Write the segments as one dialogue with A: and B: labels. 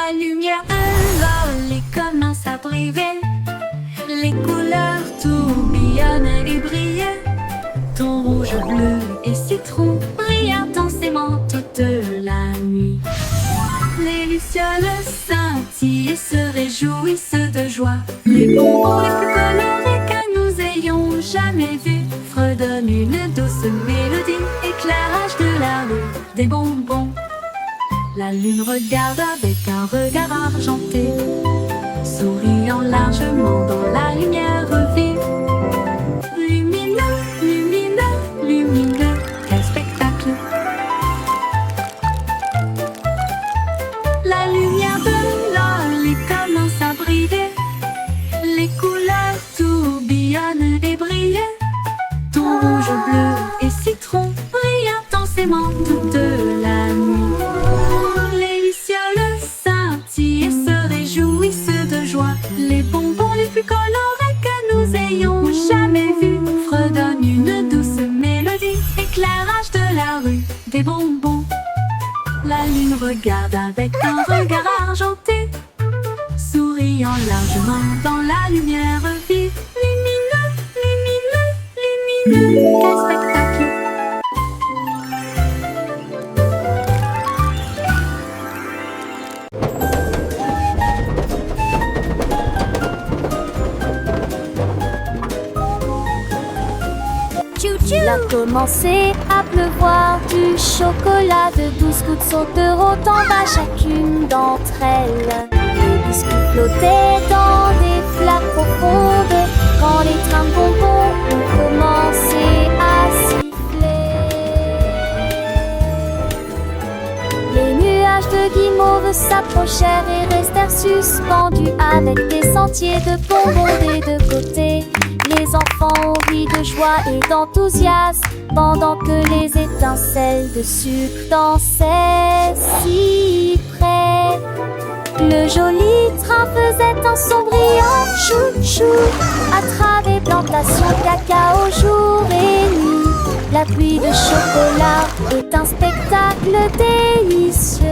A: La lumière de l'ol commence à briller. Les couleurs tourbillonnent et brillent. Ton rouge, bleu et citron brillent intensément toute la nuit. Les lucioles scintillent et se réjouissent de joie. Les bonbons les plus colorés que nous ayons jamais vus fredonnent une douce mélodie. Éclairage de la rue, des bonbons. La lune regarde avec un regard argenté, souriant largement dans la lumière vive. Lumineux, lumineux, lumineux, quel spectacle! La lumière de l'ol commence à briller. Les couleurs tourbillonnent et brillent. Ton rouge, bleu et citron brillent intensément toute la nuit. Les lucioles scintillent et se réjouissent de joie. Les bonbons les plus colorés que nous ayons jamais vus fredonnent une douce mélodie. Éclairage de la rue, des bonbons. La lune regarde avec un regard argenté, souriant largement dans la lumière vive. Lumineux, lumineux, lumineux, quel spectacle!
B: Il a commencé à pleuvoir, du chocolat de 12 gouttes sont de en bas chacune d'entre elles. Les biscuits flottaient dans des flaques profondes quand les trains de bonbons ont commencé à siffler. Les nuages de guimauve s'approchèrent et restèrent suspendus avec des sentiers de bonbons des deux côtés. Les enfants ont ri de joie et d'enthousiasme pendant que les étincelles de sucre dansaient si près. Le joli train faisait un son brillant chou-chou à travers plantations cacao jour et nuit. La pluie de chocolat est un spectacle délicieux.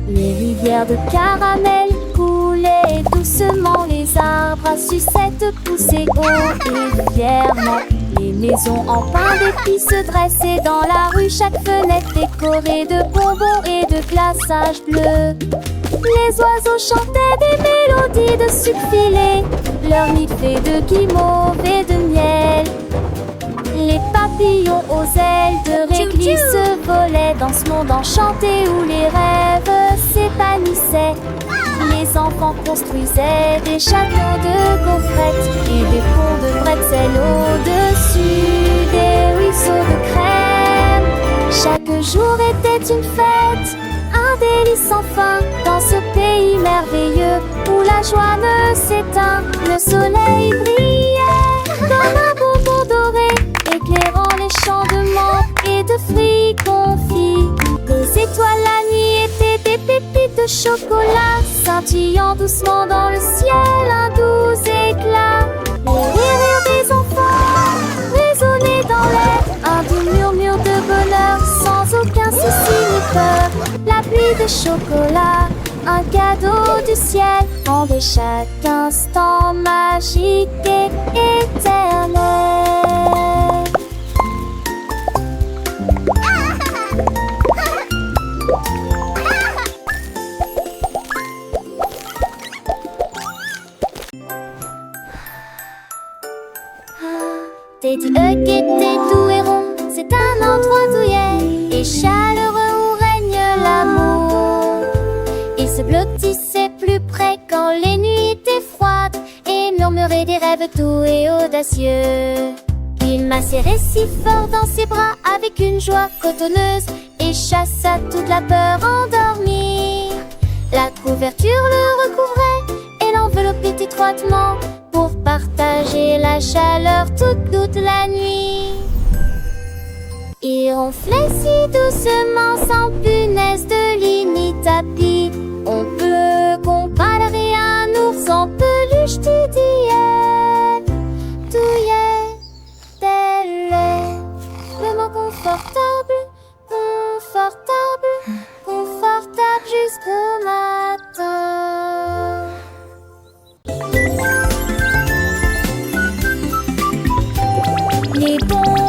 B: Les rivières de caramel coulaient doucement, les arbres à sucettes poussaient haut et fièrement. Les maisons en pain d'épices se dressaient dans la rue, chaque fenêtre décorée de bonbons et de glaçage bleu. Les oiseaux chantaient des mélodies de sucre filé, leur nid fait de guimauve et de miel. Les papillons aux ailes de réglisse volaient dans ce monde enchanté où les rêves s'épanouissaient. Les enfants construisaient des châteaux de gaufrettes et des ponts de bretzel au-dessus des ruisseaux de crème. Chaque jour était une fête, un délice sans fin dans ce pays merveilleux où la joie ne s'éteint. Le soleil brillait comme un bonbon doré, éclairant les champs de menthe et de fruits confits. Les étoiles la nuit étaient des pépites de chocolat, scintillant doucement dans le ciel un doux éclat. Les rires des enfants résonnaient dans l'air, un doux murmure de bonheur sans aucun souci ni peur. La pluie de chocolat, un cadeau du ciel, rendait chaque instant magique et éternel. Teddy Hug était doux et rond, c'est un endroit douillet et chaleureux où règne l'amour. Il se blottissait plus près quand les nuits étaient froides et murmurait des rêves doux et audacieux. Il m'a serré si fort dans ses bras avec une joie cotonneuse et chassa toute la peur endormie. La couverture le recouvrait et l'enveloppait étroitement pour partager la chaleur toute la nuit. Il ronflait si doucement sans punaise de lit ni tapis. On peut comparer un ours en peluche douillet, tel est le mot confortable, confortable.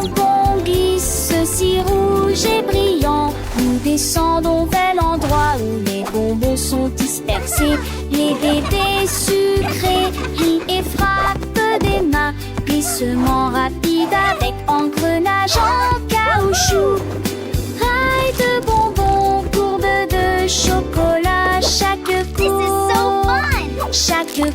B: bonbons glissent si rouges et brillants. Nous descendons vers l'endroit où les bonbons sont dispersés. Les bébés sucrés rient et frappent des mains. Glissement rapide avec engrenage en caoutchouc. Rail de bonbons, courbe de chocolat. Chaque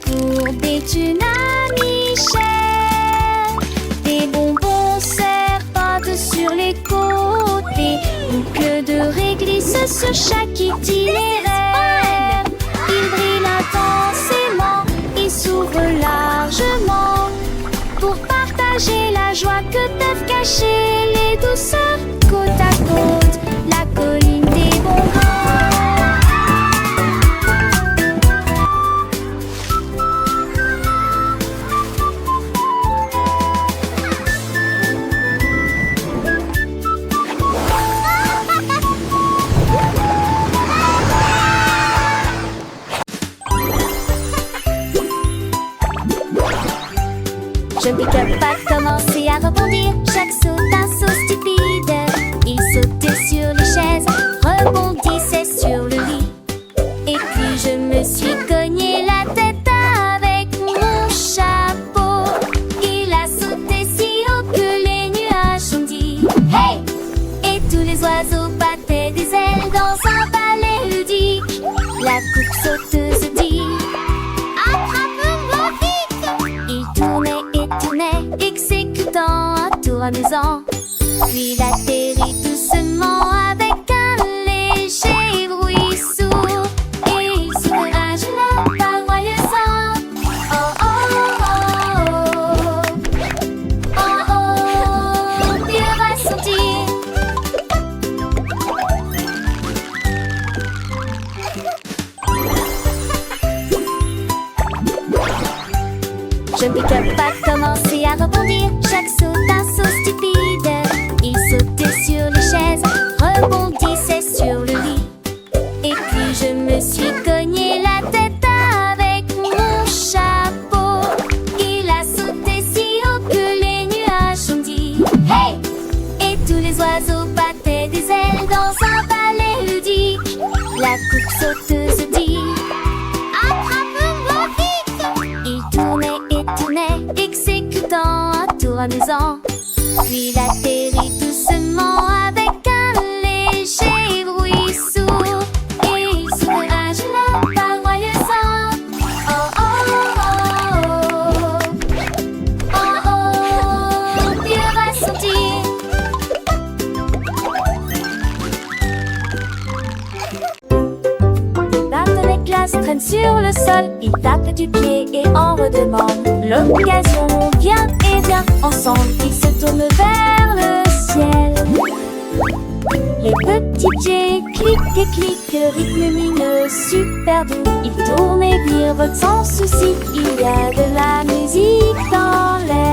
B: courbe est une amie chère. Des bonbons serpentent sur les côtés. Boucles de réglisse sur chaque itinéraire. Ils brillent intensément, ils s'ouvrent largement pour partager la joie que peuvent cacher les douceurs. Côte à côte, la colline des bonbons. Je pique pas commencer à rebondir. Chaque saut un saut stupide. Il sautait sur les chaises, rebondissait sur le lit. Et puis je me suis cogné la tête avec mon chapeau. Il a sauté si haut que les nuages ont dit hey! Et tous les oiseaux battaient des ailes dans un ballet ludique. La coupe sauteuse dit attrape-moi vite! Il tournait, exécutant un tour amusant. Puis il atterrit doucement avec un léger bruit sourd. Et il soulage la paroyeusant. Oh oh oh oh. Oh oh, puis il va sortir. Je ne pique pas commencer à rebondir. Chaque saut un saut stupide. Il sautait sur les chaises, rebondissait sur le lit. Et puis je me suis cogné la tête avec mon chapeau. Il a sauté si haut que les nuages ont dit hey! Et tous les oiseaux battaient des ailes dans un ballet ludique. La coupe sauteuse dit attrape-moi vite! Il tournait, exécutant un tour amusant. Puis il atterrit doucement avec un léger bruit sourd. Et il soulage la paroyeusant. Oh oh oh oh. Oh oh, puis il va sortir. Barton et Glace traînent sur le sol. Ils tapent du pied et en redemandent. L'occasion vient et vient. Ensemble, ils se tournent vers le ciel. Les petits jets cliquent et cliquent, rythme lumineux, super doux. Ils tournent et virevoltent sans souci. Il y a de la musique dans l'air.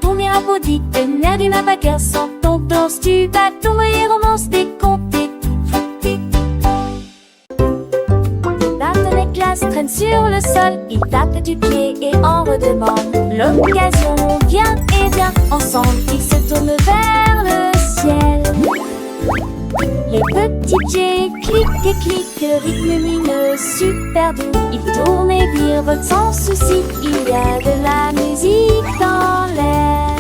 B: Ton mirabeau dit le nerf du mabaqueur sans ton danse tu bats ton et romance décompté. Barton et Glace traînent sur le sol. Ils tapent du pied et en redemandent. L'occasion vient et vient. Ensemble ils se tournent vers le ciel. Les petits jets cliquent et cliquent, rythme lumineux, super doux. Ils tournent et virevoltent sans souci. Il y a de la musique dans l'air.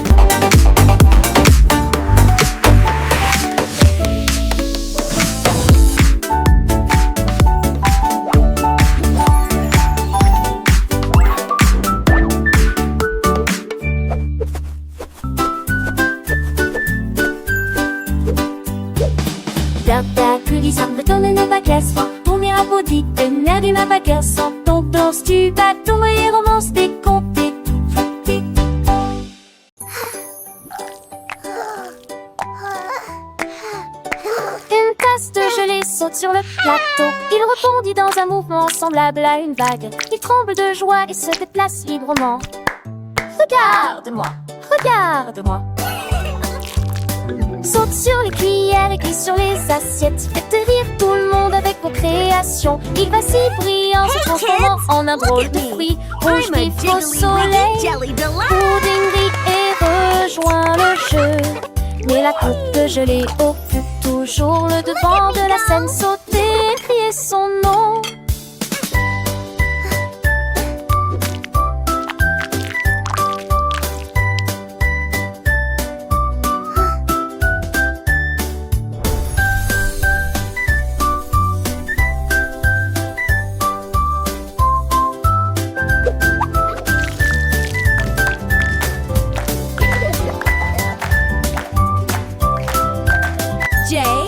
B: Ta coulisse retombe ne pas casse. Ton mirabeau dit le nerf du mabaqueur sans ton danse tu bats ton et romance décompté. Une tasse de gelée saute sur le plateau. Il rebondit dans un mouvement semblable à une vague. Il tremble de joie et se déplace librement. Regarde-moi, regarde-moi. Saute sur les cuillères et glisse sur les assiettes. Faites rire tout le monde avec vos créations. Il vacille brillant, se transformant en un drôle de fruit. Rouge
A: I'm a
B: vif au
A: jiggly
B: soleil.
A: wiggly jelly delight.
B: Pudding rit et rejoint le jeu. Mais la coupe de gelée occupe toujours le devant de la scène. Sauter et crier son nom.
A: J